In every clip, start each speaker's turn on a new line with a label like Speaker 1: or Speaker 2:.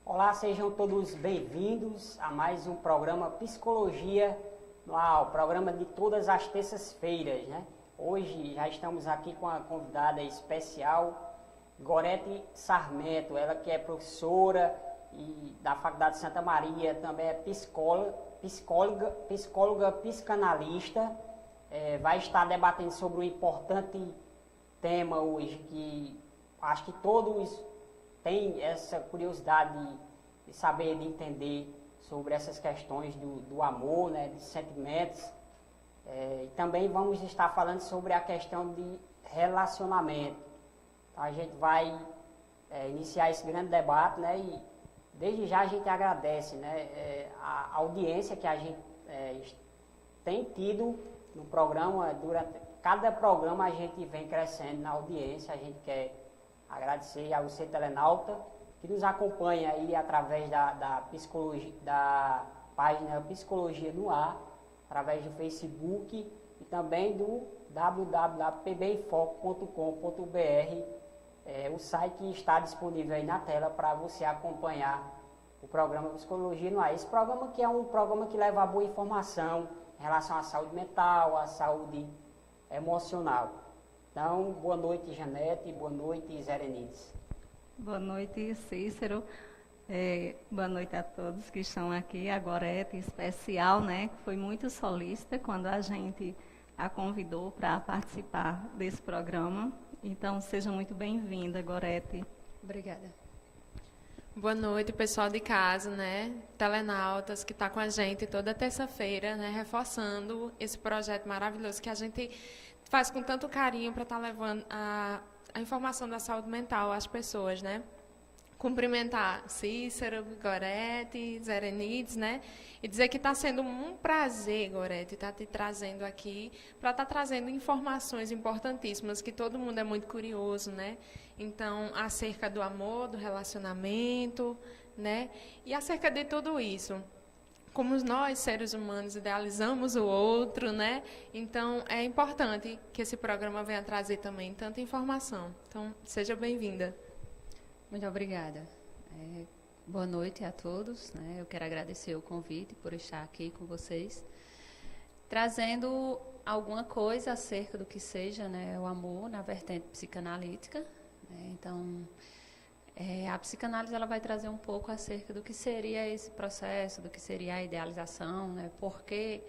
Speaker 1: Olá, sejam todos bem-vindos a mais um programa Psicologia no Ar, o programa de todas as terças-feiras, né? Hoje já estamos aqui com a convidada especial, Gorete Sarmento, ela que é professora da Faculdade de Santa Maria, também é psicóloga psicanalista, vai estar debatendo sobre um importante tema hoje, que acho que todos têm essa curiosidade de saber, de entender sobre essas questões do amor, né, de sentimentos. E também vamos estar falando sobre a questão de relacionamento. Então, a gente vai iniciar esse grande debate, né, e desde já a gente agradece, né, a audiência que a gente tem tido no programa. Durante cada programa a gente vem crescendo na audiência. A gente quer agradecer a você, telenauta, que nos acompanha aí através da página Psicologia no Ar, através do Facebook e também do www.pbinfoco.com.br, o site está disponível aí na tela para você acompanhar o programa Psicologia no Ar. Esse programa que é um programa que leva boa informação em relação à saúde mental, à saúde emocional. Então, boa noite, Janete, boa noite, Zerenides.
Speaker 2: Boa noite, Cícero. Boa noite a todos que estão aqui. A Gorete, especial, né? Foi muito solícita quando a gente a convidou para participar desse programa. Então, seja muito bem-vinda, Gorete.
Speaker 3: Obrigada. Boa noite, pessoal de casa, né? Telenautas, que está com a gente toda terça-feira, né? Reforçando esse projeto maravilhoso que a gente faz com tanto carinho para estar levando a informação da saúde mental às pessoas, né? Cumprimentar Cícero, Gorete, Zerenides, né? E dizer que está sendo um prazer, Gorete, estar te trazendo aqui, para estar trazendo informações importantíssimas, que todo mundo é muito curioso, né? Então, acerca do amor, do relacionamento, né? E acerca de tudo isso. Como nós, seres humanos, idealizamos o outro, né? Então, é importante que esse programa venha trazer também tanta informação. Então, seja bem-vinda.
Speaker 4: Muito obrigada. Boa noite a todos, né? Eu quero agradecer o convite por estar aqui com vocês, trazendo alguma coisa acerca do que seja, né, o amor na vertente psicanalítica, né? Então, a psicanálise ela vai trazer um pouco acerca do que seria esse processo, do que seria a idealização, né? Porque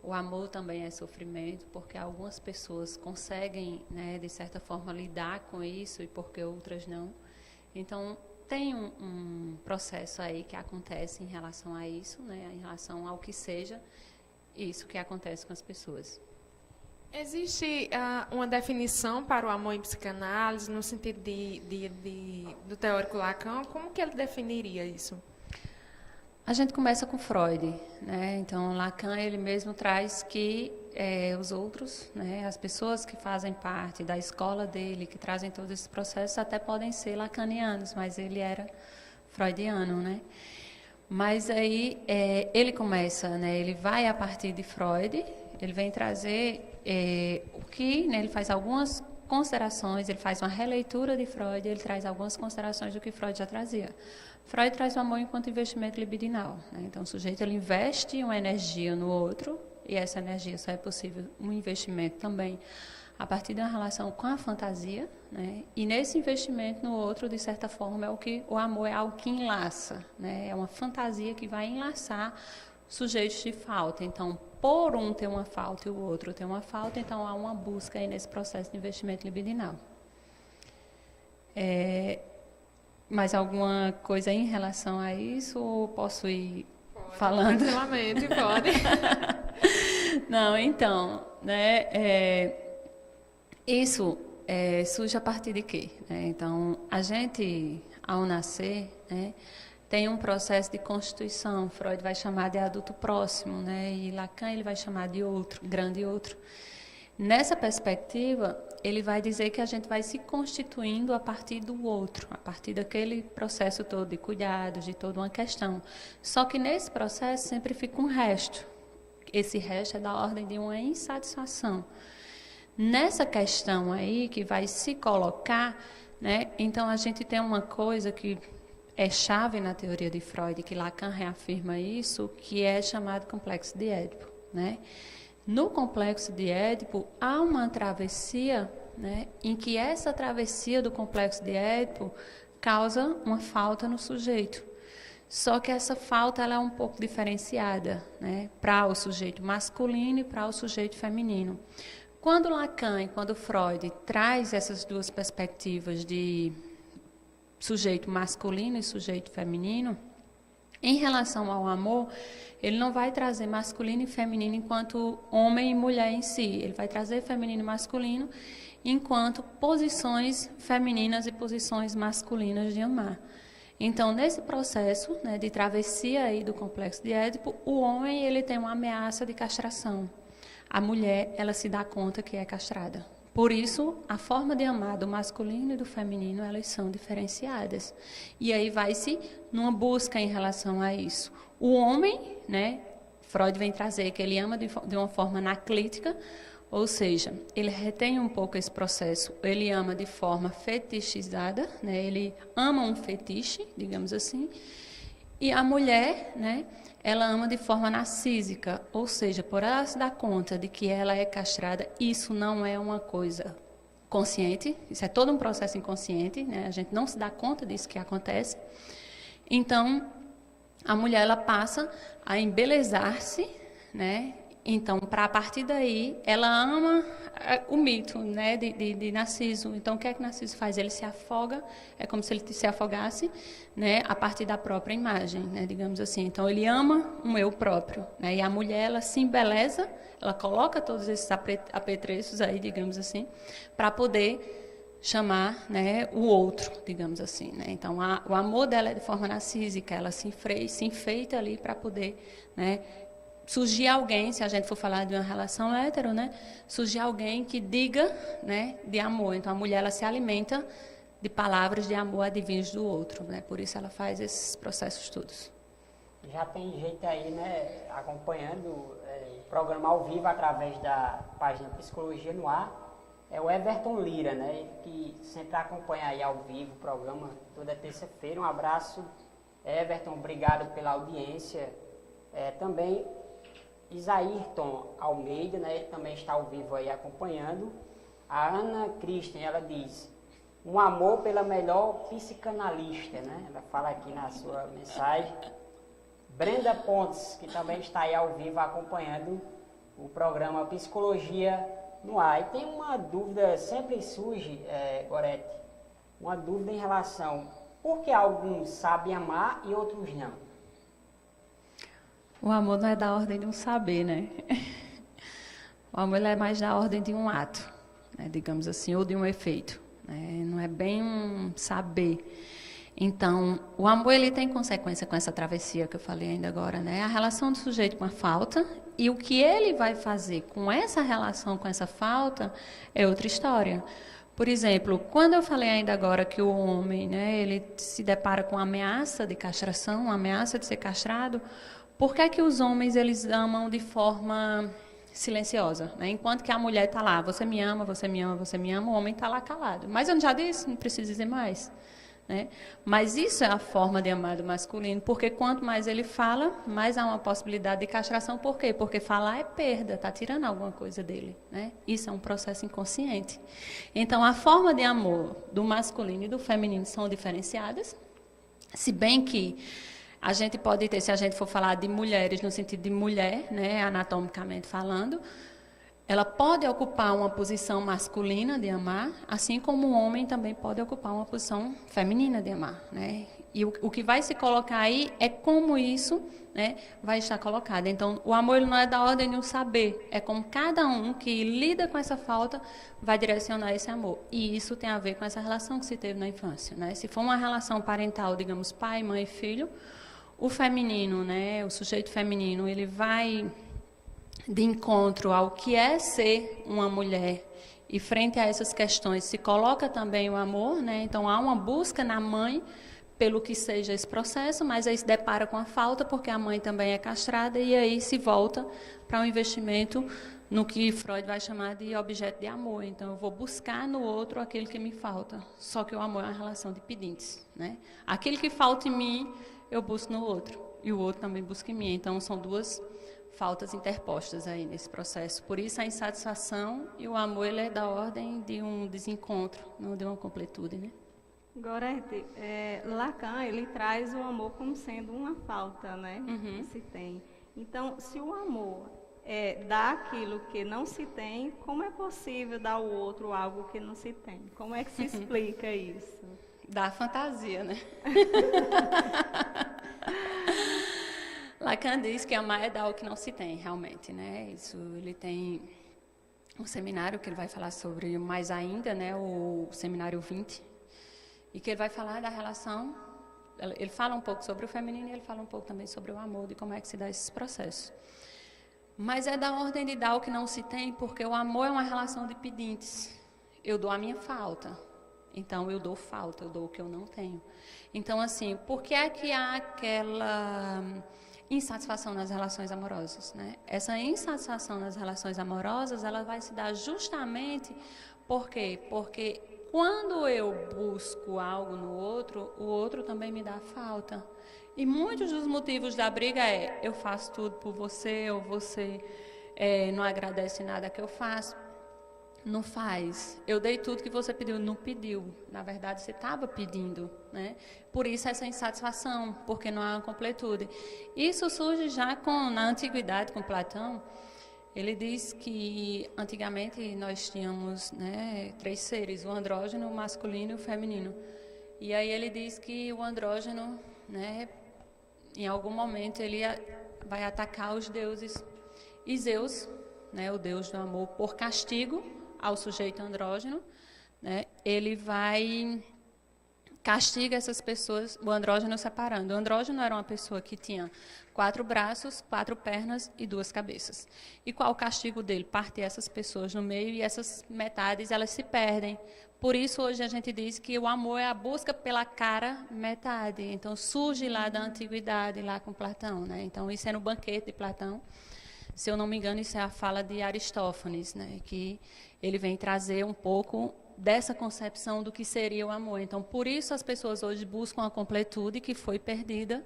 Speaker 4: o amor também é sofrimento, porque algumas pessoas conseguem, né, de certa forma, lidar com isso e porque outras não. Então, tem um processo aí que acontece em relação a isso, né, em relação ao que seja isso que acontece com as pessoas.
Speaker 3: Existe uma definição para o amor em psicanálise, no sentido do teórico Lacan? Como que ele definiria isso?
Speaker 4: A gente começa com Freud, né? Então, Lacan, ele mesmo traz que os outros, né, as pessoas que fazem parte da escola dele, que trazem todos esses processos, até podem ser lacanianos, mas ele era freudiano, né? Mas aí ele começa, né, ele vai a partir de Freud, ele vem trazer o que, né, ele faz algumas considerações, ele faz uma releitura de Freud, ele traz algumas considerações do que Freud já trazia. Freud traz o amor enquanto investimento libidinal, né? Então, o sujeito ele investe uma energia no outro, e essa energia só é possível um investimento também a partir de uma relação com a fantasia, né? E nesse investimento no outro, de certa forma, o amor é algo que enlaça, né? É uma fantasia que vai enlaçar sujeitos de falta. Então, por um ter uma falta e o outro ter uma falta, então há uma busca aí nesse processo de investimento libidinal. Mais alguma coisa em relação a isso ou posso ir falando?
Speaker 3: Tranquilamente, pode.
Speaker 4: Não, então, né, isso surge a partir de quê? Né? Então, a gente, ao nascer, né, tem um processo de constituição. Freud vai chamar de adulto próximo, né, e Lacan ele vai chamar de outro, grande outro. Nessa perspectiva, ele vai dizer que a gente vai se constituindo a partir do outro, a partir daquele processo todo de cuidados, de toda uma questão. Só que nesse processo sempre fica um resto. Esse resto é da ordem de uma insatisfação. Nessa questão aí que vai se colocar, né, então a gente tem uma coisa que é chave na teoria de Freud, que Lacan reafirma isso, que é chamado complexo de Édipo, né? No complexo de Édipo, há uma travessia, né, em que essa travessia do complexo de Édipo causa uma falta no sujeito. Só que essa falta ela é um pouco diferenciada, né, para o sujeito masculino e para o sujeito feminino. Quando Lacan e quando Freud traz essas duas perspectivas de sujeito masculino e sujeito feminino, em relação ao amor, ele não vai trazer masculino e feminino enquanto homem e mulher em si. Ele vai trazer feminino e masculino enquanto posições femininas e posições masculinas de amar. Então, nesse processo, né, de travessia aí do complexo de Édipo, o homem ele tem uma ameaça de castração. A mulher, ela se dá conta que é castrada. Por isso, a forma de amar do masculino e do feminino, elas são diferenciadas. E aí vai-se numa busca em relação a isso. O homem, né, Freud vem trazer que ele ama de uma forma anaclítica, ou seja, ele retém um pouco esse processo. Ele ama de forma fetichizada, né, ele ama um fetiche, digamos assim. E a mulher, né, ela ama de forma narcísica, ou seja, por ela se dar conta de que ela é castrada, isso não é uma coisa consciente, isso é todo um processo inconsciente, né? A gente não se dá conta disso que acontece. Então, a mulher ela passa a embelezar-se, né? Então, para a partir daí, ela ama o mito, né, de Narciso. Então, o que é que Narciso faz? Ele se afoga, é como se ele se afogasse, né, a partir da própria imagem, né, digamos assim. Então, ele ama um eu próprio, né, e a mulher, ela se embeleza, ela coloca todos esses apetrechos aí, digamos assim, para poder chamar, né, o outro, digamos assim, né. Então, o amor dela é de forma narcísica, ela se enfeita ali para poder, né, surgir alguém, se a gente for falar de uma relação hétero, né, surgir alguém que diga, né, de amor. Então, a mulher ela se alimenta de palavras de amor advindos do outro, né, por isso ela faz esses processos todos.
Speaker 1: Já tem gente aí, né, acompanhando o programa ao vivo através da página Psicologia no Ar, é o Everton Lira, né, que sempre acompanha aí ao vivo o programa toda terça-feira. Um abraço, Everton, obrigado pela audiência. Também Isaírton Almeida, né, ele também está ao vivo aí acompanhando. A Ana Christian, ela diz, um amor pela melhor psicanalista, né, ela fala aqui na sua mensagem. Brenda Pontes, que também está aí ao vivo acompanhando o programa Psicologia no Ar. E tem uma dúvida, sempre surge, Gorete, uma dúvida em relação, por que alguns sabem amar e outros não?
Speaker 4: O amor não é da ordem de um saber, né? O amor ele é mais da ordem de um ato, né, digamos assim, ou de um efeito, né? Não é bem um saber. Então, o amor ele tem consequência com essa travessia que eu falei ainda agora, né? A relação do sujeito com a falta e o que ele vai fazer com essa relação, com essa falta, é outra história. Por exemplo, quando eu falei ainda agora que o homem, né, ele se depara com a ameaça de castração, a ameaça de ser castrado, por que é que os homens eles amam de forma silenciosa, né? Enquanto que a mulher está lá, você me ama, você me ama, você me ama, o homem está lá calado. Mas eu já disse, não preciso dizer mais, né? Mas isso é a forma de amar do masculino, porque quanto mais ele fala, mais há uma possibilidade de castração. Por quê? Porque falar é perda, está tirando alguma coisa dele, né? Isso é um processo inconsciente. Então, a forma de amor do masculino e do feminino são diferenciadas, se bem que a gente pode ter, se a gente for falar de mulheres no sentido de mulher, né, anatomicamente falando, ela pode ocupar uma posição masculina de amar, assim como o homem também pode ocupar uma posição feminina de amar, né? E o que vai se colocar aí é como isso, né, vai estar colocado. Então, o amor ele não é da ordem de um saber, é como cada um que lida com essa falta vai direcionar esse amor. E isso tem a ver com essa relação que se teve na infância, né? Se for uma relação parental, digamos, pai, mãe e filho, o feminino, né, o sujeito feminino, ele vai de encontro ao que é ser uma mulher e frente a essas questões se coloca também o amor, né? Então há uma busca na mãe pelo que seja esse processo, mas aí se depara com a falta porque a mãe também é castrada e aí se volta para um investimento no que Freud vai chamar de objeto de amor. Então, eu vou buscar no outro aquele que me falta. Só que o amor é uma relação de pedintes, né? Aquele que falta em mim, eu busco no outro. E o outro também busca em mim. Então, são duas faltas interpostas aí nesse processo. Por isso, a insatisfação e o amor, ele é da ordem de um desencontro, não de uma completude, né?
Speaker 2: Gorete, Lacan, ele traz o amor como sendo uma falta, né? Que se tem. Então, se o amor dá aquilo que não se tem, como é possível dar ao outro algo que não se tem? Como é que se explica isso?
Speaker 4: Dá fantasia, né? Lacan diz que amar é dar o que não se tem, realmente, né? Isso, ele tem um seminário que ele vai falar sobre mais ainda, né? O seminário 20, e que ele vai falar da relação. Ele fala um pouco sobre o feminino e ele fala um pouco também sobre o amor, de como é que se dá esses processos. Mas é da ordem de dar o que não se tem, porque o amor é uma relação de pedintes. Eu dou a minha falta, então eu dou falta, eu dou o que eu não tenho. Então, assim, por que é que há aquela insatisfação nas relações amorosas, né? Essa insatisfação nas relações amorosas, ela vai se dar justamente por quê? Porque quando eu busco algo no outro, o outro também me dá falta. E muitos dos motivos da briga eu faço tudo por você, ou você não agradece nada que eu faço. Não faz. Eu dei tudo que você pediu, não pediu. Na verdade, você estava pedindo, né? Por isso essa insatisfação, porque não há uma completude. Isso surge já na antiguidade, com Platão. Ele diz que antigamente nós tínhamos, né, 3 seres, o andrógeno, o masculino e o feminino. E aí ele diz que o andrógeno, né, em algum momento ele vai atacar os deuses. E Zeus, né, o deus do amor, por castigo ao sujeito andrógeno, né, ele vai castiga essas pessoas, o andrógeno separando. O andrógeno era uma pessoa que tinha 4 braços, 4 pernas e 2 cabeças. E qual o castigo dele? Partir essas pessoas no meio e essas metades, elas se perdem. Por isso, hoje a gente diz que o amor é a busca pela cara metade. Então, surge lá da antiguidade, lá com Platão, né? Então, isso é no banquete de Platão. Se eu não me engano, isso é a fala de Aristófanes, né? Que ele vem trazer um pouco dessa concepção do que seria o amor. Então, por isso as pessoas hoje buscam a completude que foi perdida,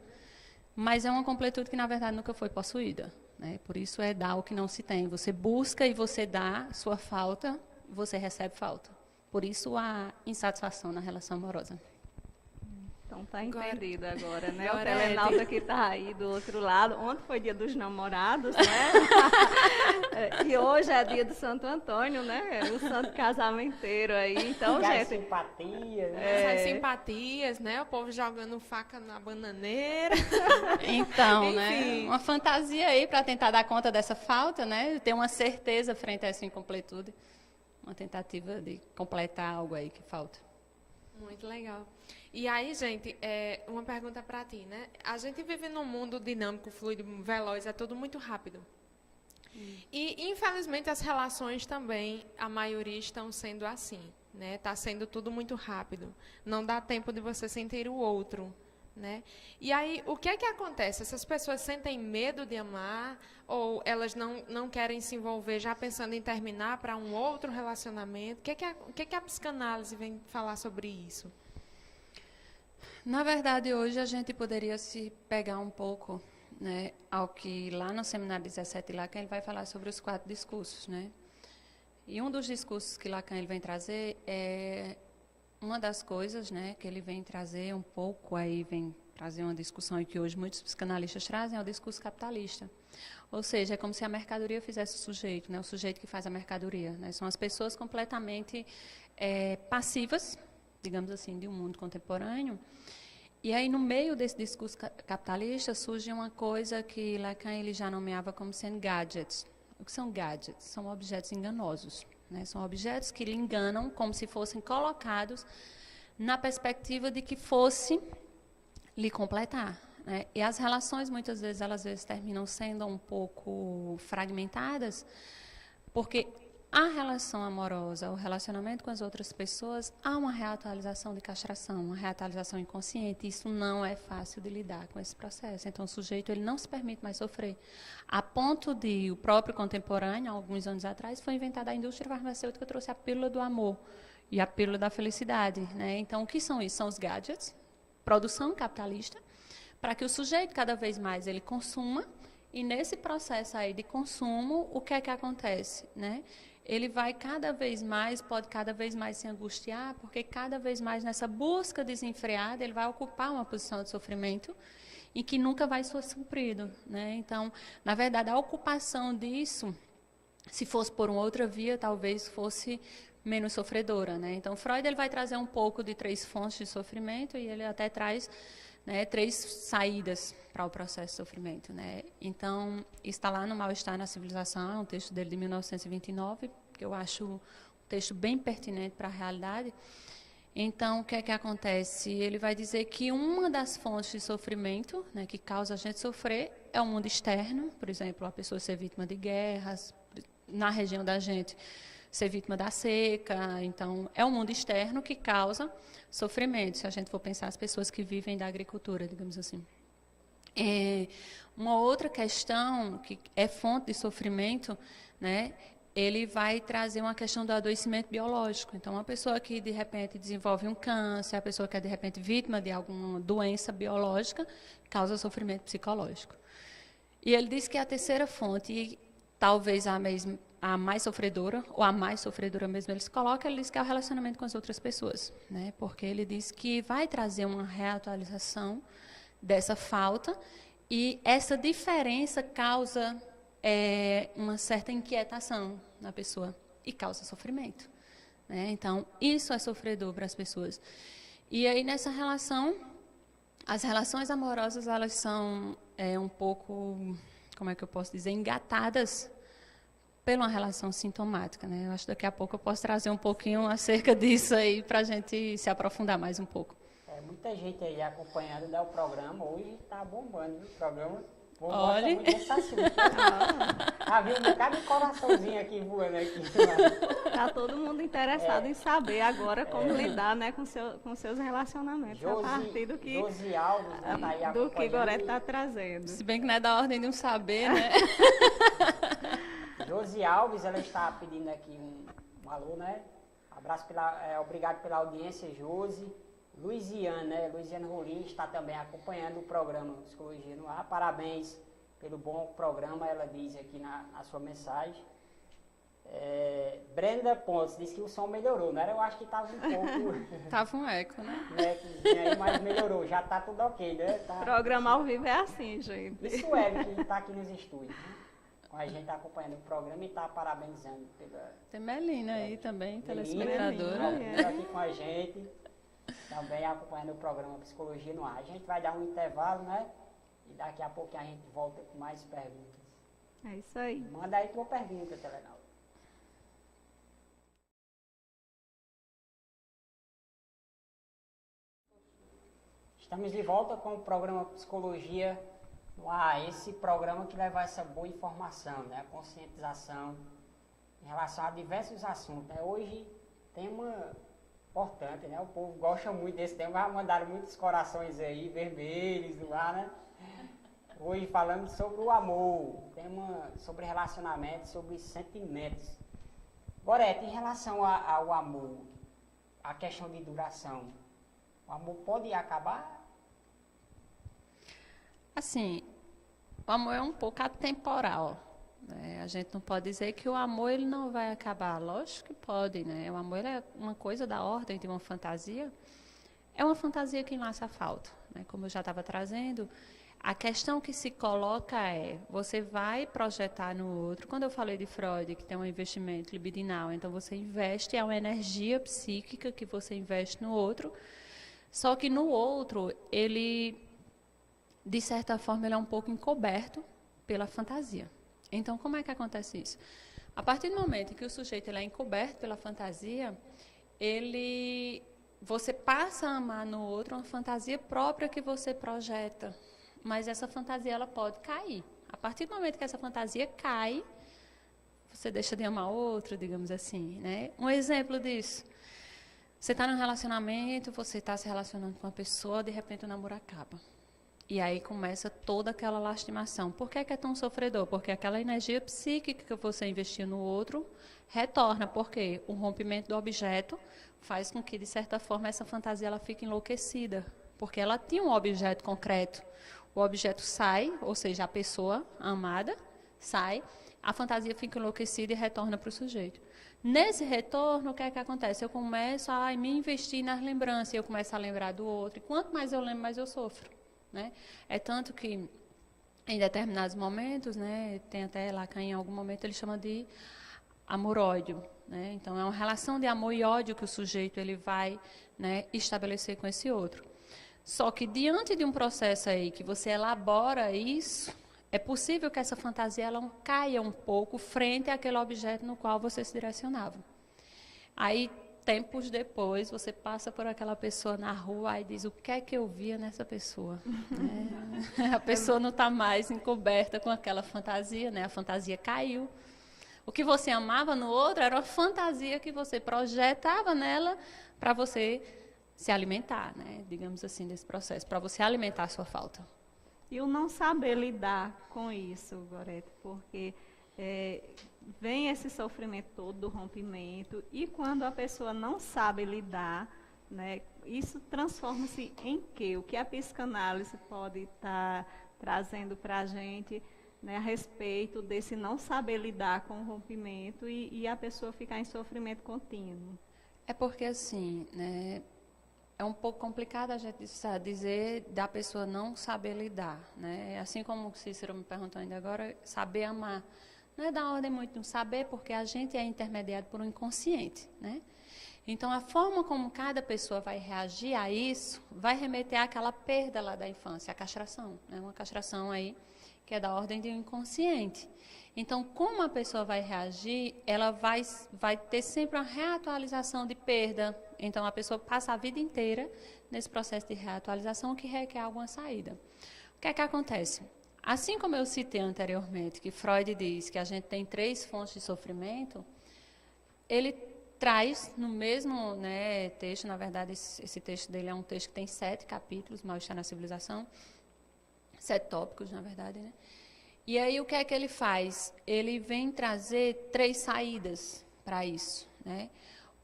Speaker 4: mas é uma completude que, na verdade, nunca foi possuída, né? Por isso é dar o que não se tem. Você busca e você dá sua falta, você recebe falta. Por isso a insatisfação na relação amorosa.
Speaker 2: Então tá entendido agora, né?
Speaker 3: Agora
Speaker 2: o telenauta que tá aí do outro lado. Ontem foi dia dos namorados, né? E hoje é dia do Santo Antônio, né? O santo casamenteiro aí. Então,
Speaker 1: E as
Speaker 2: gente...
Speaker 1: simpatias, né?
Speaker 3: Essas simpatias, né? O povo jogando faca na bananeira.
Speaker 4: Então,
Speaker 3: Enfim.
Speaker 4: né? Uma fantasia aí para tentar dar conta dessa falta, né? Ter uma certeza frente a essa incompletude. Uma tentativa de completar algo aí que falta.
Speaker 3: Muito legal. E aí, gente, uma pergunta para ti, né? A gente vive num mundo dinâmico, fluido, veloz, é tudo muito rápido. E, infelizmente, as relações também, a maioria estão sendo assim, né? Está sendo tudo muito rápido. Não dá tempo de você sentir o outro, né? E aí, o que é que acontece? Essas pessoas sentem medo de amar ou elas não querem se envolver já pensando em terminar para um outro relacionamento? O que é que a psicanálise vem falar sobre isso?
Speaker 4: Na verdade, hoje a gente poderia se pegar um pouco, né, ao que lá no seminário 17 Lacan ele vai falar sobre os 4 discursos, né? E um dos discursos que Lacan ele vem trazer é uma das coisas, né, que ele vem trazer um pouco aí vem trazer uma discussão que hoje muitos psicanalistas trazem é o discurso capitalista. Ou seja, é como se a mercadoria fizesse o sujeito, né? O sujeito que faz a mercadoria, né? São as pessoas completamente passivas, digamos assim, de um mundo contemporâneo. E aí, no meio desse discurso capitalista, surge uma coisa que Lacan ele já nomeava como sendo gadgets. O que são gadgets? São objetos enganosos, né? São objetos que lhe enganam como se fossem colocados na perspectiva de que fosse lhe completar, né? E as relações, muitas vezes, elas terminam sendo um pouco fragmentadas, porque a relação amorosa, o relacionamento com as outras pessoas, há uma reatualização de castração, uma reatualização inconsciente. Isso não é fácil de lidar com esse processo. Então, o sujeito ele não se permite mais sofrer. A ponto de o próprio contemporâneo, alguns anos atrás, foi inventada a indústria farmacêutica, trouxe a pílula do amor e a pílula da felicidade, né? Então, o que são isso? São os gadgets, produção capitalista, para que o sujeito, cada vez mais, ele consuma. E nesse processo aí de consumo, o que é que acontece, né? Ele vai cada vez mais, pode cada vez mais se angustiar, porque cada vez mais nessa busca desenfreada, ele vai ocupar uma posição de sofrimento e que nunca vai ser suprido, né? Então, na verdade, a ocupação disso, se fosse por uma outra via, talvez fosse menos sofredora, né? Então, Freud ele vai trazer um pouco de 3 fontes de sofrimento e ele até traz, né, 3 saídas para o processo de sofrimento, né? Então, está lá no Mal-Estar na Civilização, é um texto dele de 1929, que eu acho um texto bem pertinente para a realidade. Então, o que é que acontece? Ele vai dizer que uma das fontes de sofrimento, né, que causa a gente sofrer é o mundo externo, por exemplo, a pessoa ser vítima de guerras, na região da gente ser vítima da seca. Então, é o mundo externo que causa sofrimento, se a gente for pensar as pessoas que vivem da agricultura, digamos assim. Uma outra questão que é fonte de sofrimento, né, ele vai trazer uma questão do adoecimento biológico. Então, uma pessoa que, de repente, desenvolve um câncer, a pessoa que é, de repente, vítima de alguma doença biológica, causa sofrimento psicológico. E ele diz que a terceira fonte, e talvez a mais sofredora, ou a mais sofredora mesmo, ele diz que é o relacionamento com as outras pessoas, né? Porque ele diz que vai trazer uma reatualização dessa falta, e essa diferença causa uma certa inquietação na pessoa e causa sofrimento, né? Então, isso é sofredor para as pessoas. E aí, nessa relação, as relações amorosas, elas são um pouco, como é que eu posso dizer, engatadas pela uma relação sintomática, né? Eu acho que daqui a pouco eu posso trazer um pouquinho acerca disso aí para a gente se aprofundar mais um pouco.
Speaker 1: Muita gente aí acompanhando o programa, hoje está bombando o programa. Vou
Speaker 4: Olha.
Speaker 1: muito desse assunto. Viu um bocado de coraçãozinho aqui voando aqui.
Speaker 2: Está todo mundo interessado em saber agora como lidar, né, com seus relacionamentos, a partir do que
Speaker 1: Josi Alves, né, tá aí
Speaker 2: do que Gorete está trazendo.
Speaker 4: Se bem que não é da ordem de um saber, né?
Speaker 1: Josi Alves, ela está pedindo aqui um alô, né? Abraço, obrigado pela audiência, Josi. Luiziane Rolim está também acompanhando o programa Psicologia no Ar. Parabéns pelo bom programa, ela diz aqui na sua mensagem. Brenda Pontes diz que o som melhorou, né? Eu acho que estava um pouco...
Speaker 4: Tava um eco, né?
Speaker 1: Aí, mas melhorou, já está tudo ok, né? Tá...
Speaker 2: Programa ao vivo é assim, gente.
Speaker 1: Isso é, que está aqui nos estúdios, né? A gente está acompanhando o programa e está parabenizando pela...
Speaker 4: Tem Melina aí também, telespectadora.
Speaker 1: Está aqui com a gente, também acompanhando o programa Psicologia no Ar. A gente vai dar um intervalo, né? E daqui a pouco a gente volta com mais perguntas.
Speaker 2: É isso aí.
Speaker 1: Manda aí tua pergunta, Telenal. Estamos de volta com o programa Psicologia no Ar. Esse programa que leva essa boa informação, né? A conscientização em relação a diversos assuntos, né? Hoje, tema importante, né? O povo gosta muito desse tema, já mandaram muitos corações aí, vermelhos no ar, né? Hoje falando sobre o amor, tema sobre relacionamento, sobre sentimentos. Gorete, em relação ao amor, a questão de duração, o amor pode acabar?
Speaker 4: Assim, o amor é um pouco atemporal, né? A gente não pode dizer que o amor ele não vai acabar. Lógico que pode, né? O amor é uma coisa da ordem de uma fantasia. É uma fantasia que enlaça a falta, né? Como eu já estava trazendo, a questão que se coloca é, você vai projetar no outro. Quando eu falei de Freud, que tem um investimento libidinal, então você investe, é uma energia psíquica que você investe no outro, só que no outro, ele... de certa forma, ele é um pouco encoberto pela fantasia. Então, como é que acontece isso? A partir do momento em que o sujeito ele é encoberto pela fantasia, você passa a amar no outro uma fantasia própria que você projeta, mas essa fantasia ela pode cair. A partir do momento que essa fantasia cai, você deixa de amar outro, digamos assim, né? Um exemplo disso. Você está num relacionamento, você está se relacionando com uma pessoa, de repente o namoro acaba. E aí começa toda aquela lastimação. Por que é tão sofredor? Porque aquela energia psíquica que você investiu no outro retorna. Porque o rompimento do objeto faz com que, de certa forma, essa fantasia ela fique enlouquecida. Porque ela tinha um objeto concreto. O objeto sai, ou seja, a pessoa amada sai, a fantasia fica enlouquecida e retorna para o sujeito. Nesse retorno, o que é que acontece? Eu começo a me investir nas lembranças, eu começo a lembrar do outro. E quanto mais eu lembro, mais eu sofro. Né? É tanto que, em determinados momentos, né, tem até Lacan, em algum momento, ele chama de amor-ódio. Né? Então, é uma relação de amor e ódio que o sujeito ele vai, né, estabelecer com esse outro. Só que, diante de um processo aí que você elabora isso, é possível que essa fantasia ela caia um pouco frente àquele objeto no qual você se direcionava. Aí, tempos depois, você passa por aquela pessoa na rua e diz, o que é que eu via nessa pessoa? A pessoa não está mais encoberta com aquela fantasia, né? A fantasia caiu. O que você amava no outro era uma fantasia que você projetava nela para você se alimentar, né? Digamos assim, desse processo, para você alimentar a sua falta.
Speaker 2: E o não saber lidar com isso, Gorete, porque vem esse sofrimento todo do rompimento e quando a pessoa não sabe lidar, né, isso transforma-se em quê? O que a psicanálise pode estar trazendo para a gente, né, a respeito desse não saber lidar com o rompimento e a pessoa ficar em sofrimento contínuo?
Speaker 4: É porque assim, né, é um pouco complicado a gente dizer da pessoa não saber lidar, né? Assim como o Cícero me perguntou ainda agora, saber amar. Não é da ordem muito no saber, porque a gente é intermediado por um inconsciente, né? Então, a forma como cada pessoa vai reagir a isso vai remeter àquela perda lá da infância, a castração, né? Uma castração aí que é da ordem do inconsciente. Então, como a pessoa vai reagir, ela vai ter sempre uma reatualização de perda. Então, a pessoa passa a vida inteira nesse processo de reatualização que requer alguma saída. O que é que acontece? Assim como eu citei anteriormente, que Freud diz que a gente tem 3 fontes de sofrimento, ele traz no mesmo, né, texto, na verdade, esse texto dele é um texto que tem 7 capítulos, Mal-Estar na Civilização, 7 tópicos, na verdade, né? E aí, o que é que ele faz? Ele vem trazer 3 saídas para isso, né?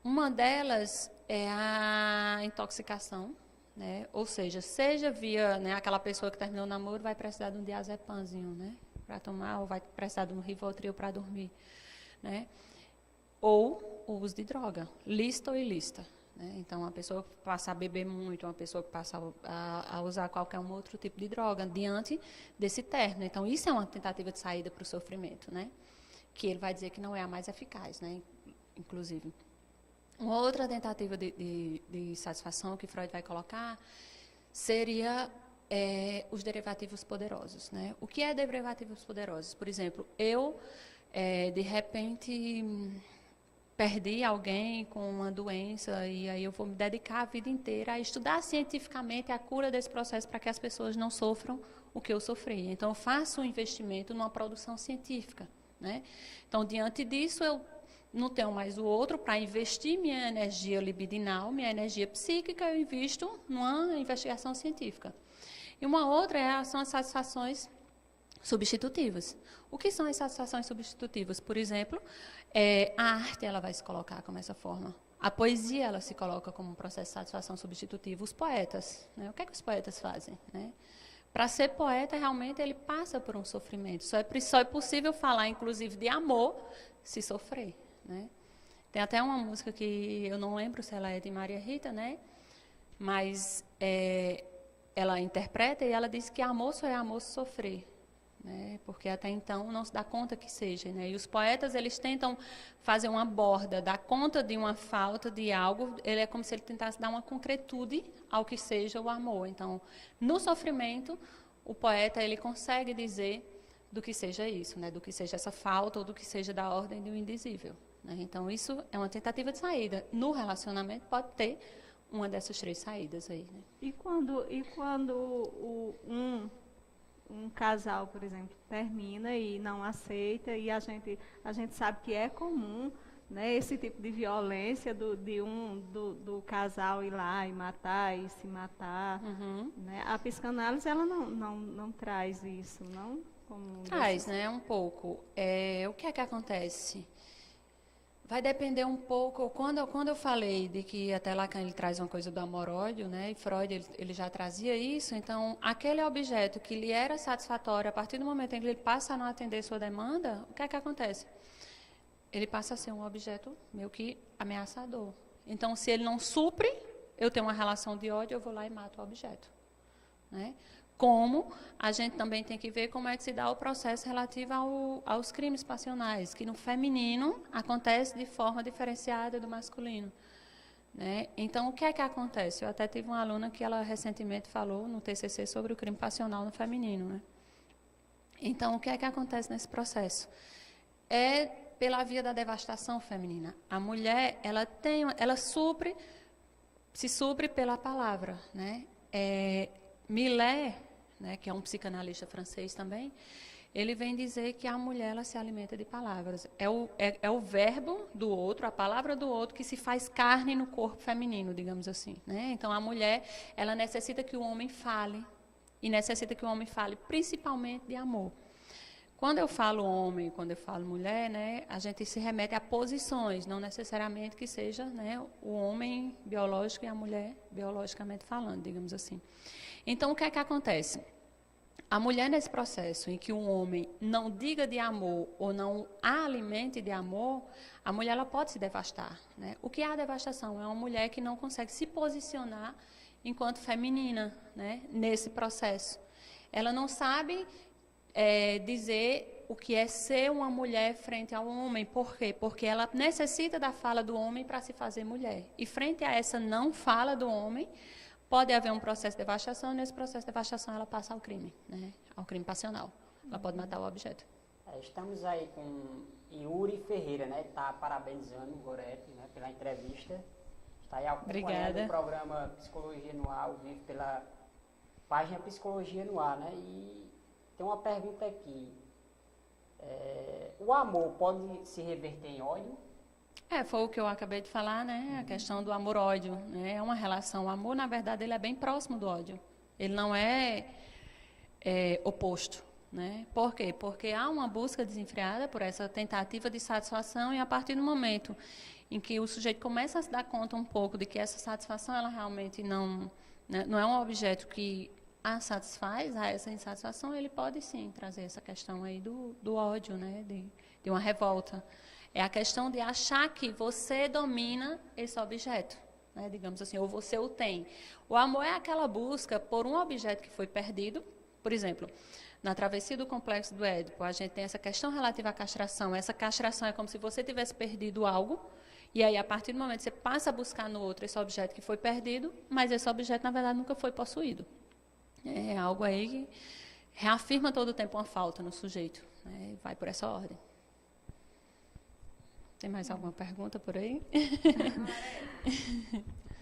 Speaker 4: Uma delas é a intoxicação, né? Ou seja via, né, aquela pessoa que terminou o namoro vai precisar de um diazepamzinho, né, para tomar, ou vai precisar de um Rivotril para dormir, né? Ou o uso de droga, lícita ou ilícita, né? Então, a pessoa passa a beber muito, uma pessoa que passa a usar qualquer um outro tipo de droga diante desse término. Então, isso é uma tentativa de saída para o sofrimento, né? Que ele vai dizer que não é a mais eficaz, né? Inclusive. Uma outra tentativa de satisfação que Freud vai colocar seria os derivativos poderosos, né? O que é derivativos poderosos? Por exemplo, eu, de repente, perdi alguém com uma doença e aí eu vou me dedicar a vida inteira a estudar cientificamente a cura desse processo para que as pessoas não sofram o que eu sofri. Então, eu faço um investimento numa produção científica, né? Então, diante disso, eu não tenho mais o outro para investir minha energia libidinal, minha energia psíquica, eu invisto numa investigação científica. E uma outra são as satisfações substitutivas. O que são as satisfações substitutivas? Por exemplo, a arte ela vai se colocar como essa forma. A poesia ela se coloca como um processo de satisfação substitutiva. Os poetas, né? O que é que os poetas fazem, né? Para ser poeta, realmente, ele passa por um sofrimento. Só é possível falar, inclusive, de amor se sofrer, né? Tem até uma música que eu não lembro se ela é de Maria Rita, né? Mas ela interpreta e ela diz que amor só é amor se sofrer, né? Porque até então não se dá conta que seja, né? E os poetas eles tentam fazer uma borda, dar conta de uma falta de algo. Ele é como se ele tentasse dar uma concretude ao que seja o amor. Então, no sofrimento, o poeta ele consegue dizer do que seja isso, né? Do que seja essa falta ou do que seja da ordem do indizível, né? Então, isso é uma tentativa de saída. No relacionamento pode ter uma dessas 3 saídas aí, né?
Speaker 2: E quando um casal, por exemplo, termina e não aceita, e a gente sabe que é comum, né, esse tipo de violência do casal ir lá e matar e se matar. Né? A psicanálise ela não traz isso, não? Como
Speaker 4: Traz, né, um pouco. O que é que acontece? Vai depender um pouco, quando eu falei de que até Lacan ele traz uma coisa do amor-ódio, né, e Freud ele já trazia isso, então aquele objeto que lhe era satisfatório, a partir do momento em que ele passa a não atender sua demanda, o que é que acontece? Ele passa a ser um objeto meio que ameaçador. Então, se ele não supre, eu tenho uma relação de ódio, eu vou lá e mato o objeto. Né? Como a gente também tem que ver como é que se dá o processo relativo aos crimes passionais, que no feminino acontece de forma diferenciada do masculino. Né? Então, o que é que acontece? Eu até tive uma aluna que ela recentemente falou no TCC sobre o crime passional no feminino. Né? Então, o que é que acontece nesse processo? É pela via da devastação feminina. A mulher, ela se supre pela palavra. Né? Millet, né, que é um psicanalista francês também, ele vem dizer que a mulher ela se alimenta de palavras. É o verbo do outro, a palavra do outro, que se faz carne no corpo feminino, digamos assim. Né? Então, a mulher ela necessita que o homem fale, e necessita que o homem fale principalmente de amor. Quando eu falo homem, quando eu falo mulher, né, a gente se remete a posições, não necessariamente que seja, né, o homem biológico e a mulher biologicamente falando, digamos assim. Então, o que é que acontece? A mulher, nesse processo em que um homem não diga de amor ou não a alimente de amor, a mulher ela pode se devastar. Né? O que é a devastação? É uma mulher que não consegue se posicionar enquanto feminina, né, nesse processo. Ela não sabe dizer o que é ser uma mulher frente ao homem. Por quê? Porque ela necessita da fala do homem para se fazer mulher. E frente a essa não fala do homem, pode haver um processo de devastação, e nesse processo de devastação ela passa ao crime, né? Ao crime passional. Ela pode matar o objeto.
Speaker 1: Estamos aí com Yuri Ferreira, né? Está parabenizando o Gorete, né, pela entrevista. Está aí acompanhando o programa Psicologia no Ar, ao vivo pela página Psicologia no Ar, né? E tem uma pergunta aqui. O amor pode se reverter em ódio?
Speaker 4: Foi o que eu acabei de falar, né? A questão do amor-ódio, né? É uma relação. O amor, na verdade, ele é bem próximo do ódio. Ele não é oposto, né? Por quê? Porque há uma busca desenfreada por essa tentativa de satisfação, e a partir do momento em que o sujeito começa a se dar conta um pouco de que essa satisfação, ela realmente não é um objeto que a satisfaz, a essa insatisfação, ele pode sim trazer essa questão aí do ódio, né? De uma revolta. É a questão de achar que você domina esse objeto, né? Digamos assim, ou você o tem. O amor é aquela busca por um objeto que foi perdido. Por exemplo, na travessia do complexo do Édipo, a gente tem essa questão relativa à castração. Essa castração é como se você tivesse perdido algo, e aí, a partir do momento que você passa a buscar no outro esse objeto que foi perdido, mas esse objeto, na verdade, nunca foi possuído. É algo aí que reafirma todo o tempo uma falta no sujeito, né? Vai por essa ordem. Tem mais alguma pergunta por aí?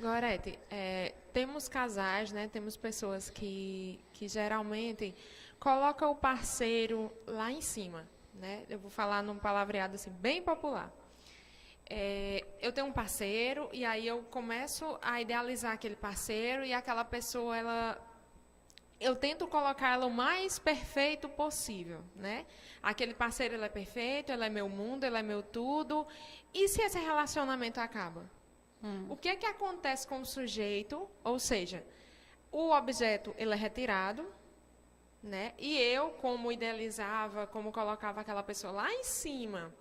Speaker 3: Gorete, temos casais, né? Temos pessoas que geralmente colocam o parceiro lá em cima, né? Eu vou falar num palavreado assim, bem popular. Eu tenho um parceiro e aí eu começo a idealizar aquele parceiro, e aquela pessoa, eu tento colocar ela o mais perfeito possível, né? Aquele parceiro, ele é perfeito, ele é meu mundo, ele é meu tudo. E se esse relacionamento acaba? O que é que acontece com o sujeito? Ou seja, o objeto, ele é retirado, né? E eu, como idealizava, como colocava aquela pessoa lá em cima,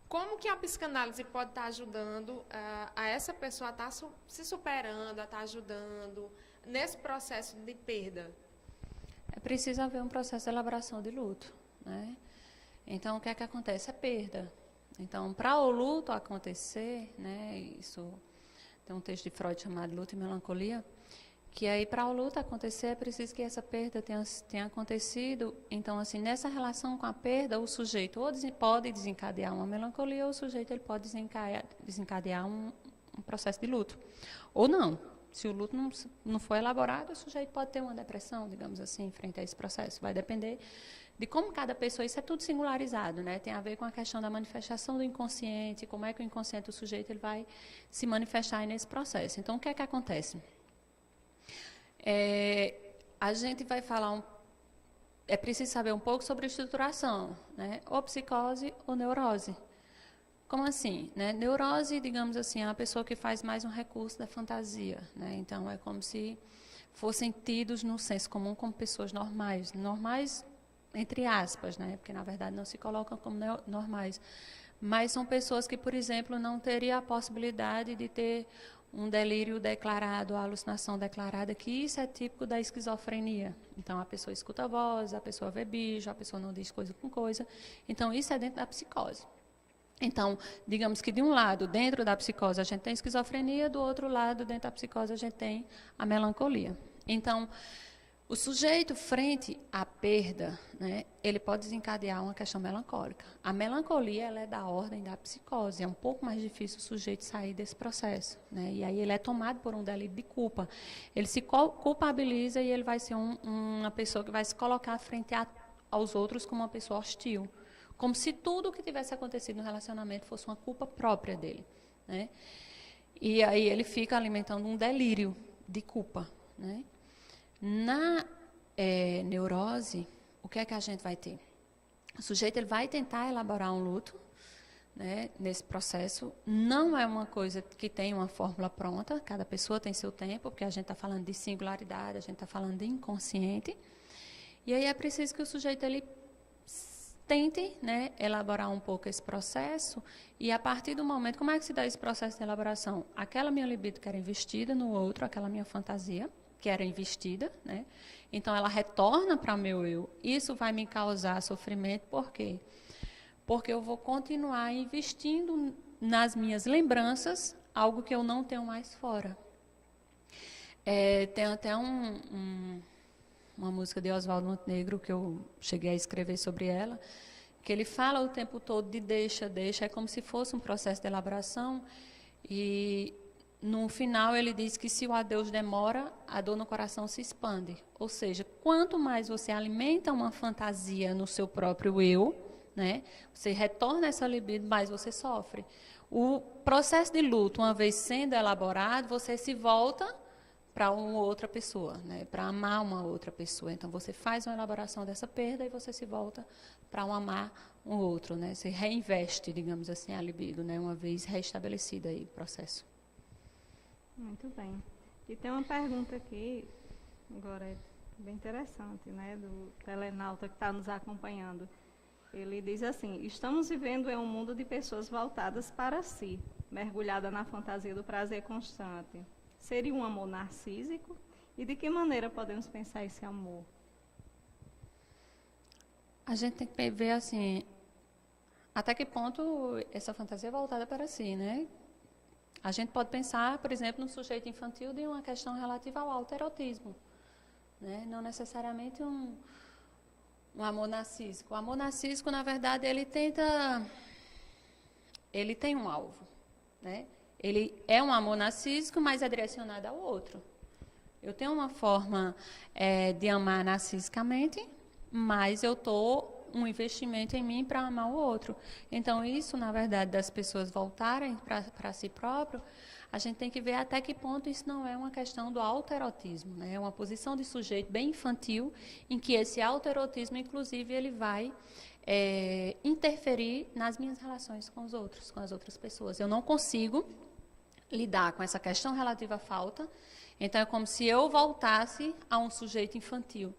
Speaker 3: como que a psicanálise pode estar ajudando a essa pessoa a estar se superando, a estar ajudando nesse processo de perda?
Speaker 4: É preciso haver um processo de elaboração de luto, né? Então, o que é que acontece? É perda. Então, para o luto acontecer, né, isso tem um texto de Freud chamado Luto e Melancolia, que aí, para o luto acontecer, é preciso que essa perda tenha acontecido. Então, assim, nessa relação com a perda, o sujeito ou pode desencadear uma melancolia, ou o sujeito ele pode desencadear um processo de luto. Ou não. Se o luto não for elaborado, o sujeito pode ter uma depressão, digamos assim, frente a esse processo. Vai depender de como cada pessoa, isso é tudo singularizado, né? Tem a ver com a questão da manifestação do inconsciente, como é que o inconsciente do sujeito ele vai se manifestar aí nesse processo. Então, o que é que acontece? A gente vai falar é preciso saber um pouco sobre estruturação, né? Ou psicose ou neurose. Como assim? Né? Neurose, digamos assim, é uma pessoa que faz mais um recurso da fantasia, né? Então, é como se fossem tidos no senso comum como pessoas normais. Normais, entre aspas, né? Porque, na verdade, não se colocam como normais. Mas são pessoas que, por exemplo, não teriam a possibilidade de ter um delírio declarado, a alucinação declarada, que isso é típico da esquizofrenia. Então, a pessoa escuta a voz, a pessoa vê bicho, a pessoa não diz coisa com coisa. Então, isso é dentro da psicose. Então, digamos que de um lado, dentro da psicose, a gente tem esquizofrenia, do outro lado, dentro da psicose, a gente tem a melancolia. Então, o sujeito, frente à perda, né, ele pode desencadear uma questão melancólica. A melancolia ela é da ordem da psicose, é um pouco mais difícil o sujeito sair desse processo, né, e aí ele é tomado por um delírio de culpa. Ele se culpabiliza e ele vai ser uma pessoa que vai se colocar frente aos outros como uma pessoa hostil. Como se tudo o que tivesse acontecido no relacionamento fosse uma culpa própria dele, né? E aí ele fica alimentando um delírio de culpa, né? Na neurose, o que é que a gente vai ter? O sujeito ele vai tentar elaborar um luto, né, nesse processo. Não é uma coisa que tem uma fórmula pronta, cada pessoa tem seu tempo, porque a gente está falando de singularidade, a gente está falando de inconsciente. E aí é preciso que o sujeito ele tente, né, elaborar um pouco esse processo e, a partir do momento, como é que se dá esse processo de elaboração? Aquela minha libido que era investida no outro, aquela minha fantasia que era investida, né? Então, ela retorna para o meu eu. Isso vai me causar sofrimento, por quê? Porque eu vou continuar investindo nas minhas lembranças algo que eu não tenho mais fora. Tem até uma música de Oswaldo Montenegro, que eu cheguei a escrever sobre ela, que ele fala o tempo todo de deixa, é como se fosse um processo de elaboração, e no final ele diz que se o adeus demora, a dor no coração se expande. Ou seja, quanto mais você alimenta uma fantasia no seu próprio eu, né, você retorna essa libido, mais você sofre. O processo de luto, uma vez sendo elaborado, você se volta para uma outra pessoa, né, para amar uma outra pessoa. Então, você faz uma elaboração dessa perda e você se volta para amar um outro, né? Você reinveste, digamos assim, a libido, né, uma vez restabelecido aí o processo.
Speaker 2: Muito bem. E tem uma pergunta aqui, agora é bem interessante, né, do telenauta que está nos acompanhando. Ele diz assim: estamos vivendo em um mundo de pessoas voltadas para si, mergulhada na fantasia do prazer constante. Seria um amor narcísico? E de que maneira podemos pensar esse amor?
Speaker 4: A gente tem que ver, assim, até que ponto essa fantasia é voltada para si, né? A gente pode pensar, por exemplo, no sujeito infantil de uma questão relativa ao autoerotismo, né? Não necessariamente um amor narcísico. O amor narcísico, na verdade, ele tem um alvo, né? Ele é um amor narcísico, mas é direcionado ao outro. Eu tenho uma forma de amar narcisicamente, mas eu estou um investimento em mim para amar o outro. Então, isso, na verdade, das pessoas voltarem para si próprio, a gente tem que ver até que ponto isso não é uma questão do autoerotismo, né? É uma posição de sujeito bem infantil, em que esse autoerotismo, inclusive, ele vai interferir nas minhas relações com os outros, com as outras pessoas. Eu não consigo lidar com essa questão relativa à falta, então é como se eu voltasse a um sujeito infantil,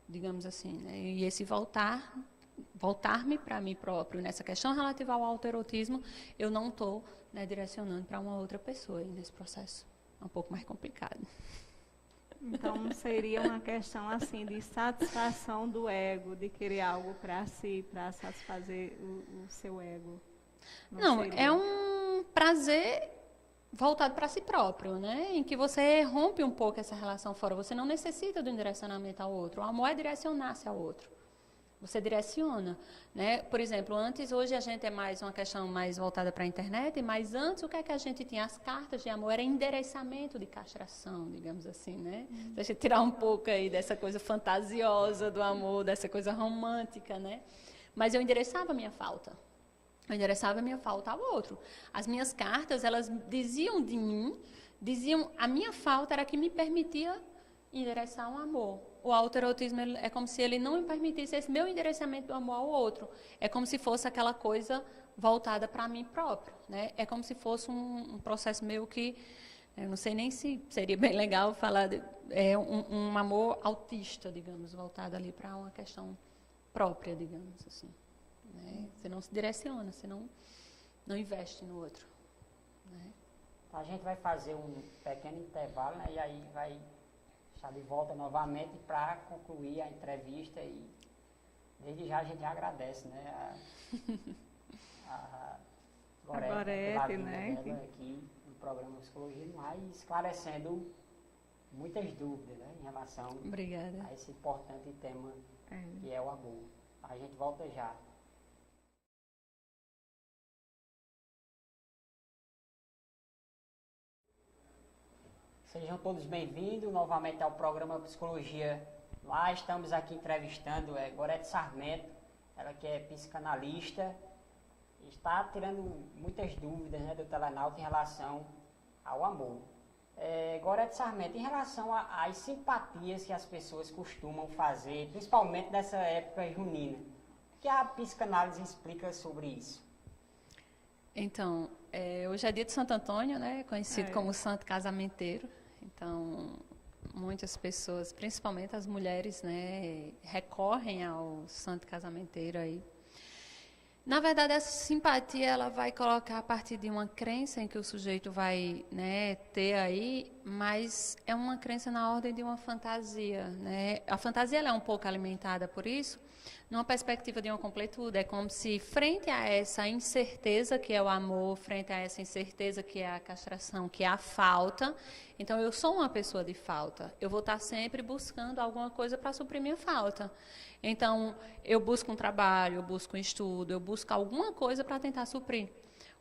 Speaker 4: digamos assim, né? E esse voltar-me para mim próprio, nessa questão relativa ao autoerotismo, eu não estou, né, direcionando para uma outra pessoa nesse processo. É um pouco mais complicado.
Speaker 2: Então, seria uma questão assim de satisfação do ego, de querer algo para si, para satisfazer o seu ego.
Speaker 4: Não, é um prazer voltado para si próprio, né? Em que você rompe um pouco essa relação fora. Você não necessita de um direcionamento ao outro. O amor é direcionar-se ao outro. Você direciona, né? Por exemplo, hoje a gente é mais uma questão mais voltada para a internet, mas antes o que é que a gente tinha? As cartas de amor era endereçamento de castração, digamos assim, né? Se a gente tirar um pouco aí dessa coisa fantasiosa do amor, dessa coisa romântica, né? Mas eu endereçava a minha falta. Eu endereçava a minha falta ao outro. As minhas cartas, elas diziam de mim, a minha falta era que me permitia endereçar um amor. O autoerotismo é como se ele não me permitisse esse meu endereçamento do amor ao outro. É como se fosse aquela coisa voltada para mim próprio, né? É como se fosse um processo meu que, eu não sei nem se seria bem legal falar, um amor autista, digamos, voltado ali para uma questão própria, digamos assim. Né? Você não se direciona, você não investe no outro. Né?
Speaker 1: A gente vai fazer um pequeno intervalo, né, e aí vai estar de volta novamente para concluir a entrevista e desde já a gente agradece, né, a Gorete pela vinda dela aqui no programa Psicologia no Ar e esclarecendo muitas dúvidas, né, em relação
Speaker 4: Obrigada.
Speaker 1: a esse importante tema que é o amor. A gente volta já. Sejam todos bem-vindos novamente ao programa Psicologia. Lá estamos aqui entrevistando Gorete Sarmento, ela que é psicanalista, está tirando muitas dúvidas, né, do telenauta em relação ao amor. Gorete Sarmento, em relação às simpatias que as pessoas costumam fazer, principalmente nessa época junina, o que a psicanálise explica sobre isso?
Speaker 4: Então, hoje é dia de Santo Antônio, né, conhecido como Santo Casamenteiro. Então, muitas pessoas, principalmente as mulheres, né, recorrem ao Santo Casamenteiro aí. Na verdade, essa simpatia ela vai colocar a partir de uma crença em que o sujeito vai, né, ter aí, mas é uma crença na ordem de uma fantasia, né? A fantasia ela é um pouco alimentada por isso, numa perspectiva de uma completude. É como se, frente a essa incerteza que é o amor, frente a essa incerteza que é a castração, que é a falta, então eu sou uma pessoa de falta. Eu vou estar sempre buscando alguma coisa para suprir minha falta. Então, eu busco um trabalho, eu busco um estudo, eu busco alguma coisa para tentar suprir.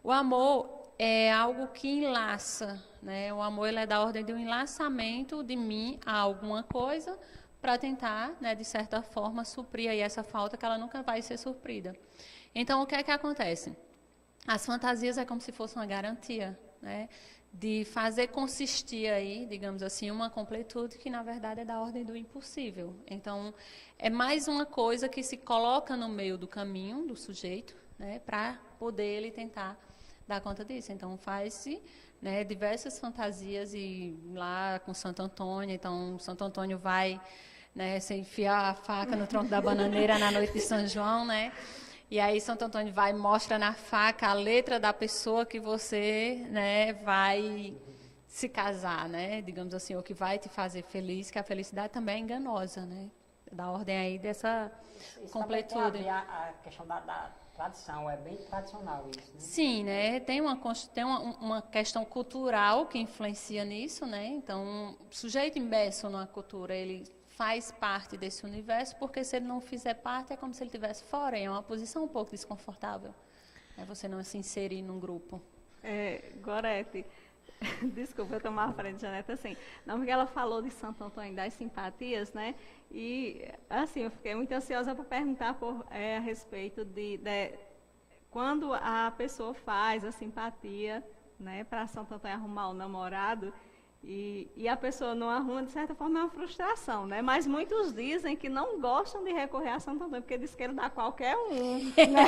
Speaker 4: O amor é algo que enlaça, né? O amor ele é da ordem de um enlaçamento de mim a alguma coisa para tentar, né, de certa forma, suprir aí essa falta que ela nunca vai ser suprida. Então, o que é que acontece? As fantasias é como se fosse uma garantia, né, de fazer consistir aí, digamos assim, uma completude que, na verdade, é da ordem do impossível. Então, é mais uma coisa que se coloca no meio do caminho do sujeito, né, para poder ele tentar dar conta disso. Então, faz-se, né, diversas fantasias e lá com Santo Antônio, então Santo Antônio vai, né, se enfiar a faca no tronco da bananeira na noite de São João, né? E aí Santo Antônio vai e mostra na faca a letra da pessoa que você, né, vai se casar, né? Digamos assim, ou que vai te fazer feliz, que a felicidade também é enganosa, né? Da ordem aí dessa completude.
Speaker 1: Tem a questão da tradição, é bem tradicional isso, né?
Speaker 4: Sim, né? Tem uma questão cultural que influencia nisso, né? Então, o sujeito imerso numa cultura, ele faz parte desse universo, porque se ele não fizer parte, é como se ele estivesse fora, é uma posição um pouco desconfortável. É você não se inserir num grupo.
Speaker 2: Gorete, desculpa eu tomar a frente, Janeta, assim, não, porque ela falou de Santo Antônio das simpatias, né? E, assim, eu fiquei muito ansiosa para perguntar a respeito de quando a pessoa faz a simpatia, né, para Santo Antônio arrumar o namorado, e a pessoa não arruma, de certa forma é uma frustração, né? Mas muitos dizem que não gostam de recorrer a Santo Antônio, porque diz que ele dá qualquer um. Né?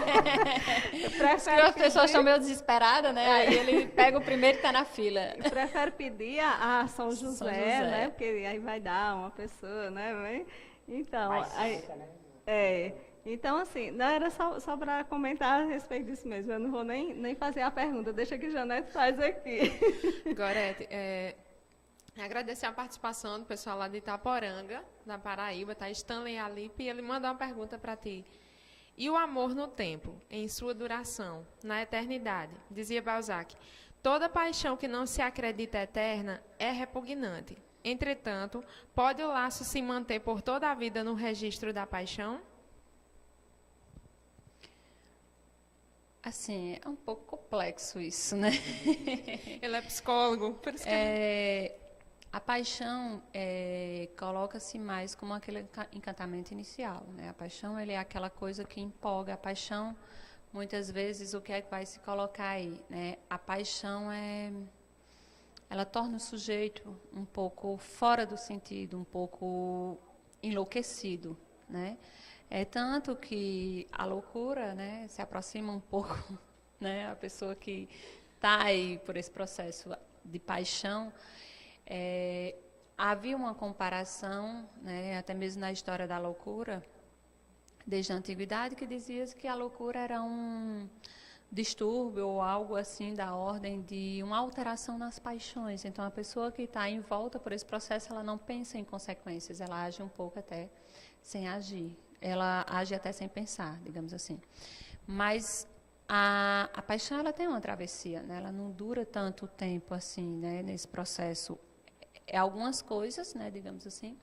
Speaker 4: As pessoas estão meio desesperadas, né? Aí ele pega o primeiro que está na fila.
Speaker 2: Prefere pedir a São José, né? Porque aí vai dar uma pessoa, né? Então, então, assim, não era só para comentar a respeito disso mesmo. Eu não vou nem fazer a pergunta, deixa que Janete faz aqui.
Speaker 3: Gorete, agradecer a participação do pessoal lá de Itaporanga, da Paraíba, tá? Stanley Alipe, e ele mandou uma pergunta para ti. E o amor no tempo, em sua duração, na eternidade? Dizia Balzac, toda paixão que não se acredita eterna é repugnante. Entretanto, pode o laço se manter por toda a vida no registro da paixão?
Speaker 4: Assim, é um pouco complexo isso, né?
Speaker 3: Ele é psicólogo, por isso que
Speaker 4: A paixão coloca-se mais como aquele encantamento inicial, né? A paixão, ele é aquela coisa que empolga. A paixão, muitas vezes, o que é que vai se colocar aí, né? A paixão ela torna o sujeito um pouco fora do sentido, um pouco enlouquecido, né? É tanto que a loucura, né, se aproxima um pouco, né? A pessoa que está aí por esse processo de paixão. Havia uma comparação, né, até mesmo na história da loucura, desde a antiguidade, que dizia que a loucura era um distúrbio ou algo assim da ordem de uma alteração nas paixões. Então, a pessoa que está envolta por esse processo, ela não pensa em consequências, ela age um pouco até sem agir. Ela age até sem pensar, digamos assim. Mas a paixão, ela tem uma travessia, né? Ela não dura tanto tempo assim, né, nesse processo. Algumas coisas, né, digamos assim,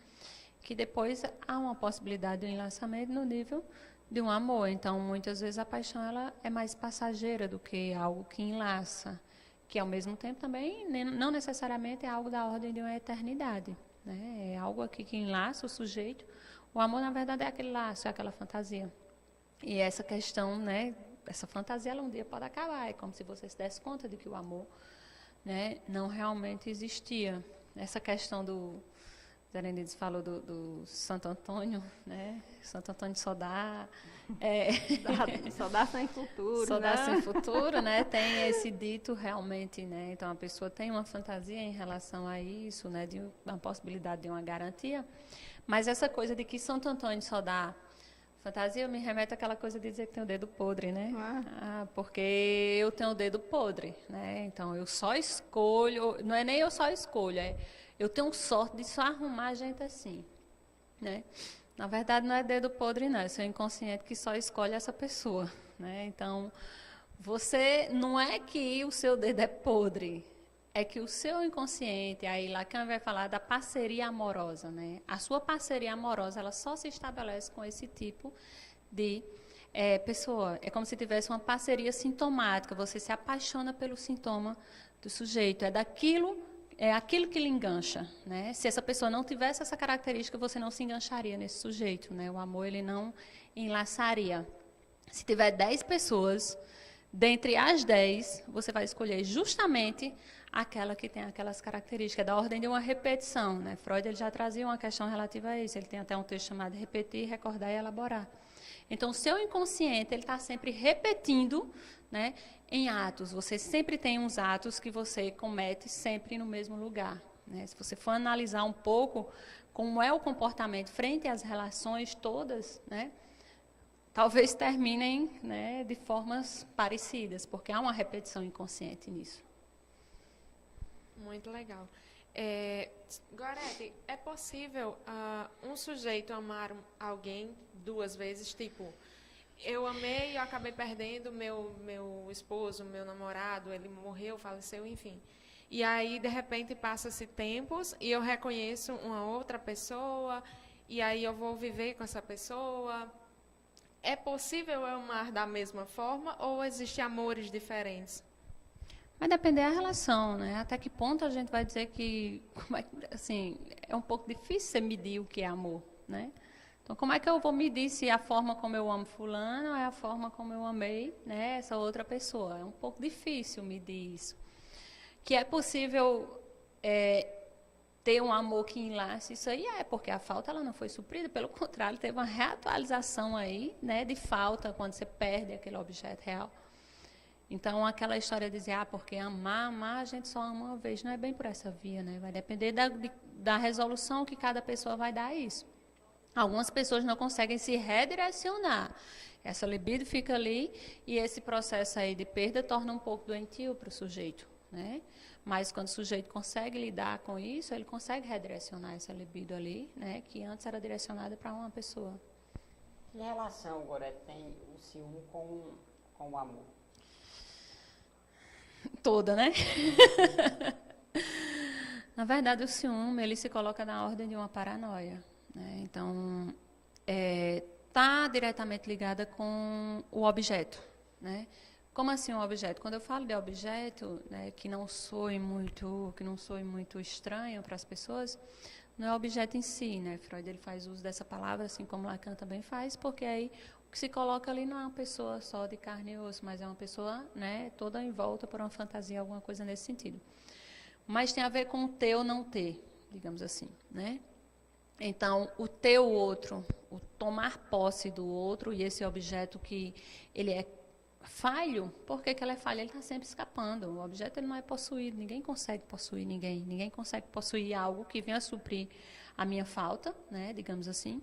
Speaker 4: que depois há uma possibilidade de um enlaçamento no nível de um amor. Então, muitas vezes a paixão ela é mais passageira do que algo que enlaça, que ao mesmo tempo também não necessariamente é algo da ordem de uma eternidade, né? É algo aqui que enlaça o sujeito. O amor, na verdade, é aquele laço, é aquela fantasia. E essa questão, né, essa fantasia, ela um dia pode acabar. É como se você se desse conta de que o amor, né, não realmente existia. Essa questão do Zerenides falou do Santo Antônio, né? Santo Antônio de Sodá.
Speaker 2: Sodá sem futuro,
Speaker 4: Sodá
Speaker 2: né?
Speaker 4: sem futuro, né? Tem esse dito realmente, né? Então, a pessoa tem uma fantasia em relação a isso, né? De uma possibilidade de uma garantia. Mas essa coisa de que Santo Antônio de Sodá, fantasia, me remete àquela coisa de dizer que tem o dedo podre, né? Porque eu tenho o dedo podre, né? Então, eu só escolho, não é nem eu só escolho, eu tenho sorte de só arrumar gente assim, né? Na verdade, não é dedo podre, não. É seu inconsciente que só escolhe essa pessoa, né? Então, você não é que o seu dedo é podre, é que o seu inconsciente, aí Lacan vai falar da parceria amorosa, né? A sua parceria amorosa, ela só se estabelece com esse tipo de pessoa. É como se tivesse uma parceria sintomática. Você se apaixona pelo sintoma do sujeito. É aquilo que lhe engancha, né? Se essa pessoa não tivesse essa característica, você não se engancharia nesse sujeito, né? O amor, ele não enlaçaria. Se tiver 10 pessoas, dentre as 10, você vai escolher justamente aquela que tem aquelas características, da ordem de uma repetição, né? Freud, ele já trazia uma questão relativa a isso. Ele tem até um texto chamado Repetir, Recordar e Elaborar. Então, o seu inconsciente, ele está sempre repetindo, né, em atos. Você sempre tem uns atos que você comete sempre no mesmo lugar, né? Se você for analisar um pouco como é o comportamento frente às relações todas, né, talvez terminem, né, de formas parecidas, porque há uma repetição inconsciente nisso.
Speaker 3: Muito legal. Gorete, é possível um sujeito amar alguém 2 vezes? Tipo, eu amei e eu acabei perdendo meu esposo, meu namorado, ele morreu, faleceu, enfim. E aí, de repente, passa-se tempos e eu reconheço uma outra pessoa e aí eu vou viver com essa pessoa. É possível eu amar da mesma forma ou existem amores diferentes?
Speaker 4: Vai depender da relação, né? Até que ponto a gente vai dizer que, assim, é um pouco difícil você medir o que é amor, né? Então, como é que eu vou medir se a forma como eu amo fulano é a forma como eu amei, né, essa outra pessoa? É um pouco difícil medir isso. Que é possível ter um amor que enlace isso aí, porque a falta ela não foi suprida, pelo contrário, teve uma reatualização aí, né, de falta quando você perde aquele objeto real. Então, aquela história de dizer, porque amar, a gente só ama uma vez, não é bem por essa via, né? Vai depender da resolução que cada pessoa vai dar a isso. Algumas pessoas não conseguem se redirecionar. Essa libido fica ali e esse processo aí de perda torna um pouco doentio para o sujeito, né? Mas quando o sujeito consegue lidar com isso, ele consegue redirecionar essa libido ali, né? Que antes era direcionada para uma pessoa.
Speaker 1: Que relação, Gorete, tem o ciúme com o amor?
Speaker 4: Toda, né? Na verdade, o ciúme, ele se coloca na ordem de uma paranoia, né? Então, está diretamente ligada com o objeto, né? Como assim um objeto? Quando eu falo de objeto, né, que não soe muito estranho para as pessoas, não é o objeto em si, né? Freud ele faz uso dessa palavra, assim como Lacan também faz, porque aí o que se coloca ali não é uma pessoa só de carne e osso, mas é uma pessoa, né, toda em volta por uma fantasia, alguma coisa nesse sentido. Mas tem a ver com o ter ou não ter, digamos assim, né? Então, o ter o outro, o tomar posse do outro e esse objeto que ele é falho, por que ele é falho? Ele está sempre escapando. O objeto ele não é possuído, ninguém consegue possuir ninguém, ninguém consegue possuir algo que venha suprir a minha falta, né, digamos assim.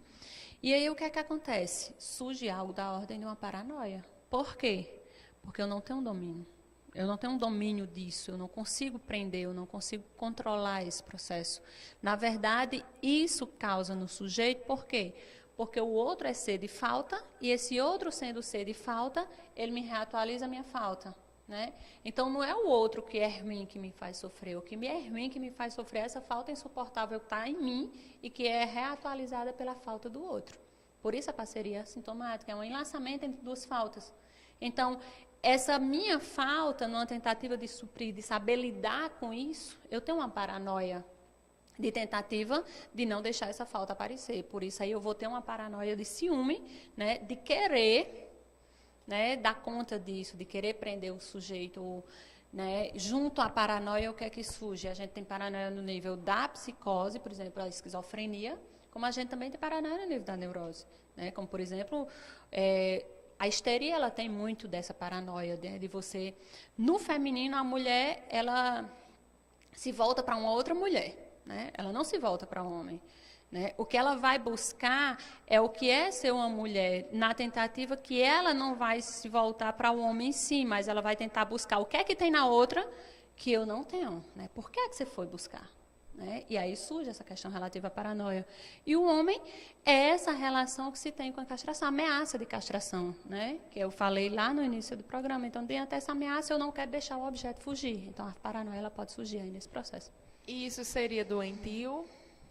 Speaker 4: E aí o que é que acontece? Surge algo da ordem de uma paranoia. Por quê? Porque eu não tenho domínio. Eu não tenho um domínio disso, eu não consigo prender, eu não consigo controlar esse processo. Na verdade, isso causa no sujeito, por quê? Porque o outro é ser de falta, e esse outro sendo ser de falta, ele me reatualiza a minha falta. Né? Então, não é o outro que é ruim que me faz sofrer, o que me é ruim que me faz sofrer é essa falta insuportável que está em mim e que é reatualizada pela falta do outro. Por isso a parceria sintomática, é um enlaçamento entre duas faltas. Então, essa minha falta, numa tentativa de suprir, de saber lidar com isso, eu tenho uma paranoia de tentativa de não deixar essa falta aparecer. Por isso aí eu vou ter uma paranoia de ciúme, né, de querer, né, dar conta disso, de querer prender o sujeito, né, junto à paranoia, o que é que surge? A gente tem paranoia no nível da psicose, por exemplo, a esquizofrenia, como a gente também tem paranoia no nível da neurose, né, como, por exemplo, a histeria, ela tem muito dessa paranoia, né, de você... No feminino, a mulher, ela se volta para uma outra mulher, né? Ela não se volta para o homem. Né? O que ela vai buscar é o que é ser uma mulher, na tentativa que ela não vai se voltar para o homem em si, mas ela vai tentar buscar o que é que tem na outra que eu não tenho. Né? Por que é que você foi buscar? Né? E aí surge essa questão relativa à paranoia. E o homem é essa relação que se tem com a castração, a ameaça de castração, né? Que eu falei lá no início do programa. Então, tem até essa ameaça, eu não quero deixar o objeto fugir. Então, a paranoia ela pode surgir aí nesse processo.
Speaker 3: E isso seria doentio?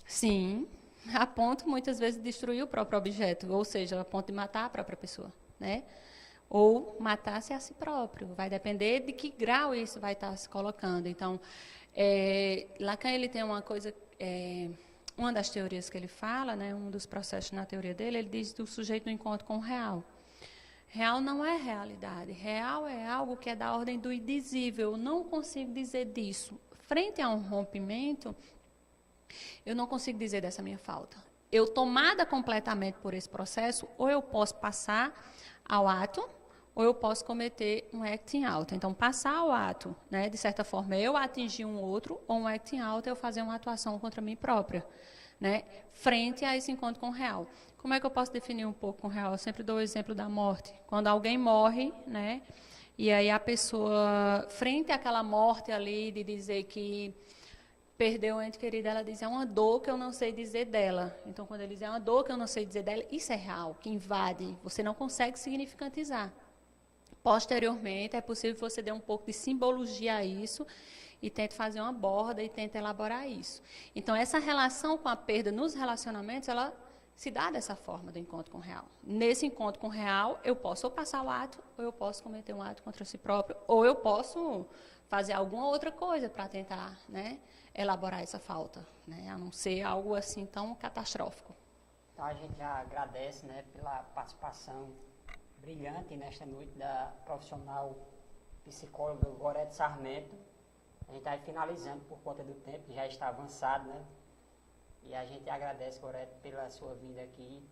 Speaker 4: Sim, a ponto, muitas vezes, de destruir o próprio objeto, ou seja, a ponto de matar a própria pessoa, né? Ou matar-se a si próprio. Vai depender de que grau isso vai estar se colocando. Então, Lacan ele tem uma coisa, uma das teorias que ele fala, né, um dos processos na teoria dele, ele diz do sujeito no encontro com o real. Real não é realidade. Real é algo que é da ordem do indizível. Eu não consigo dizer disso. Frente a um rompimento, eu não consigo dizer dessa minha falta. Eu, tomada completamente por esse processo, ou eu posso passar ao ato, ou eu posso cometer um acting out. Então, passar ao ato, né, de certa forma, eu atingir um outro, ou um acting out é eu fazer uma atuação contra mim própria, né, frente a esse encontro com o real. Como é que eu posso definir um pouco com o real? Eu sempre dou o exemplo da morte. Quando alguém morre, né, e aí a pessoa, frente àquela morte ali, de dizer que perdeu o ente querido, ela diz, é uma dor que eu não sei dizer dela. Então, quando ele diz, é uma dor que eu não sei dizer dela, isso é real, que invade, você não consegue significantizar. Posteriormente, é possível que você dê um pouco de simbologia a isso e tente fazer uma borda e tente elaborar isso. Então, essa relação com a perda nos relacionamentos, ela se dá dessa forma do encontro com o real. Nesse encontro com o real, eu posso ou passar o ato, ou eu posso cometer um ato contra si próprio, ou eu posso fazer alguma outra coisa para tentar, né, elaborar essa falta, né, a não ser algo assim tão catastrófico.
Speaker 1: Então a gente já agradece, né, pela participação brilhante nesta noite da profissional psicóloga Gorete Sarmento. A gente está finalizando por conta do tempo, que já está avançado, né? E a gente agradece, Gorete, pela sua vinda aqui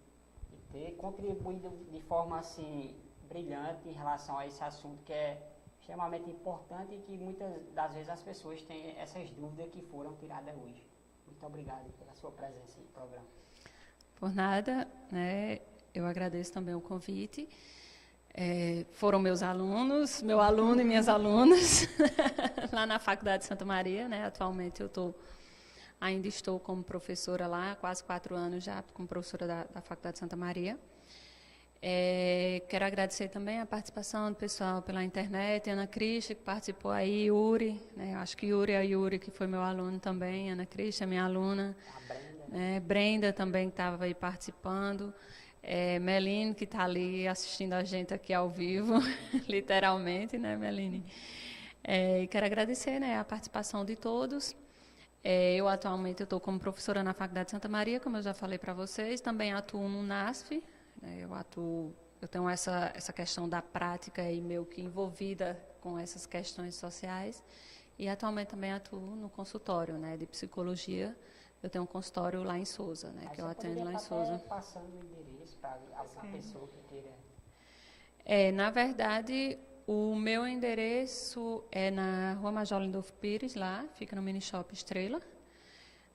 Speaker 1: e ter contribuído de forma assim brilhante em relação a esse assunto que é extremamente importante e que muitas das vezes as pessoas têm essas dúvidas que foram tiradas hoje. Muito obrigado pela sua presença no programa.
Speaker 4: Por nada, né? Eu agradeço também o convite. Foram meus alunos, meu aluno e minhas alunas, lá na Faculdade de Santa Maria, né? Atualmente ainda estou como professora lá, há quase 4 anos já como professora da Faculdade de Santa Maria. Quero agradecer também a participação do pessoal pela internet, Ana Cristia, que participou aí, Yuri, né? Acho que Yuri, que foi meu aluno também, Ana Cristia, minha aluna.
Speaker 1: A Brenda.
Speaker 4: Brenda também estava aí participando. Meline, que está ali assistindo a gente aqui ao vivo, literalmente, né, Meline? E quero agradecer, né, a participação de todos. Eu atualmente estou como professora na Faculdade de Santa Maria, como eu já falei para vocês. Também atuo no NASF. Eu tenho essa questão da prática e meio que envolvida com essas questões sociais. E atualmente também atuo no consultório, né, de psicologia. Eu tenho um consultório lá em Sousa, né, que eu atendo lá em Sousa.
Speaker 1: Passando o endereço para alguma pessoa que queira.
Speaker 4: Na verdade, o meu endereço é na Rua Major Lindolfo Pires, lá, fica no Mini Shop Estrela.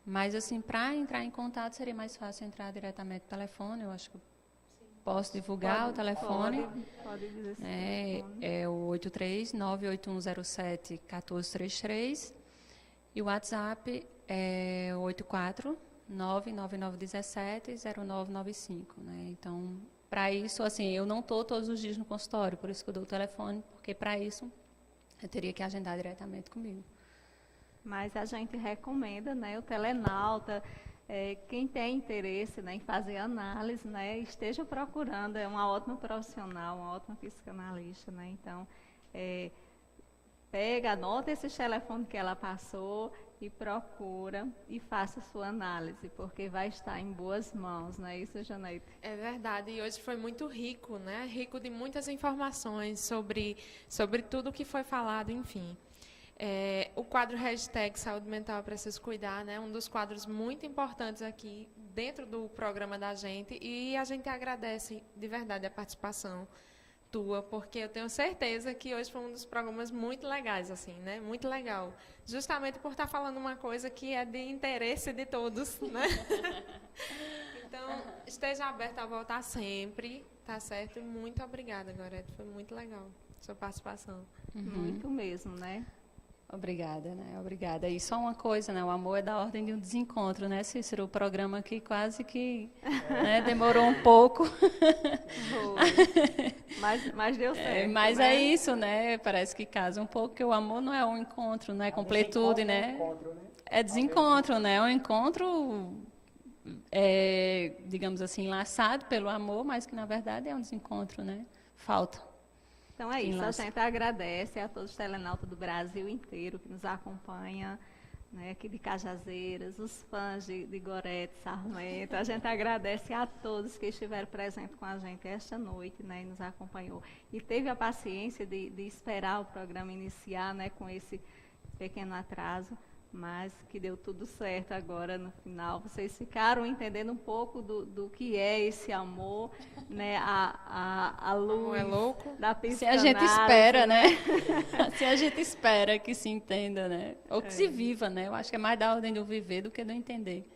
Speaker 4: Mas, assim, para entrar em contato seria mais fácil entrar diretamente no telefone. Eu acho que posso divulgar o telefone.
Speaker 2: Pode dizer sim.
Speaker 4: É o 83-98107-1433. E o WhatsApp é 84-99917-0995. Né? Então, para isso, assim, eu não estou todos os dias no consultório, por isso que eu dou o telefone, porque para isso eu teria que agendar diretamente comigo.
Speaker 2: Mas a gente recomenda, né, o telenauta, quem tem interesse, né, em fazer análise, né, esteja procurando, é uma ótima profissional, uma ótima psicanalista, né, então, anota esse telefone que ela passou e procura e faça sua análise, porque vai estar em boas mãos, não é isso, Janeide?
Speaker 3: É verdade, e hoje foi muito rico, né? Rico de muitas informações sobre tudo que foi falado, enfim. O quadro hashtag Saúde Mental é Preciso Cuidar, né? Um dos quadros muito importantes aqui dentro do programa da gente, e a gente agradece de verdade a participação tua, porque eu tenho certeza que hoje foi um dos programas muito legais, assim, né? Muito legal. Justamente por estar falando uma coisa que é de interesse de todos, né? Então, esteja aberta a voltar sempre, tá certo? Muito obrigada, Gorete. Foi muito legal a sua participação.
Speaker 2: Muito mesmo, né?
Speaker 4: Obrigada, né? Obrigada. E só uma coisa, né? O amor é da ordem de um desencontro, né, Cícero? O programa aqui quase que demorou um pouco.
Speaker 2: Mas deu certo.
Speaker 4: Mas
Speaker 2: né?
Speaker 4: é isso, né? Parece que casa um pouco, porque o amor não é um encontro, não é completude, né? É desencontro, né? É um encontro, digamos assim, enlaçado pelo amor, mas que na verdade é um desencontro, né? Falta.
Speaker 2: Então é isso, a gente agradece a todos os telenautas do Brasil inteiro que nos acompanham, né, aqui de Cajazeiras, os fãs de Gorete, Sarmento. A gente agradece a todos que estiveram presentes com a gente esta noite, né, e nos acompanhou. E teve a paciência de esperar o programa iniciar, né, com esse pequeno atraso, mas que deu tudo certo agora no final. Vocês ficaram entendendo um pouco do que é esse amor, né? A luz
Speaker 3: é louco?
Speaker 2: da psicanálise.
Speaker 4: Se a gente espera, né? Se a gente espera que se entenda, né? Ou que se viva, né? Eu acho que é mais da ordem do viver do que do entender.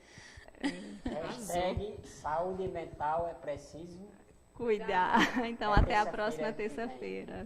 Speaker 1: Hashtag saúde mental é preciso
Speaker 2: cuidar. Então, até a próxima terça-feira.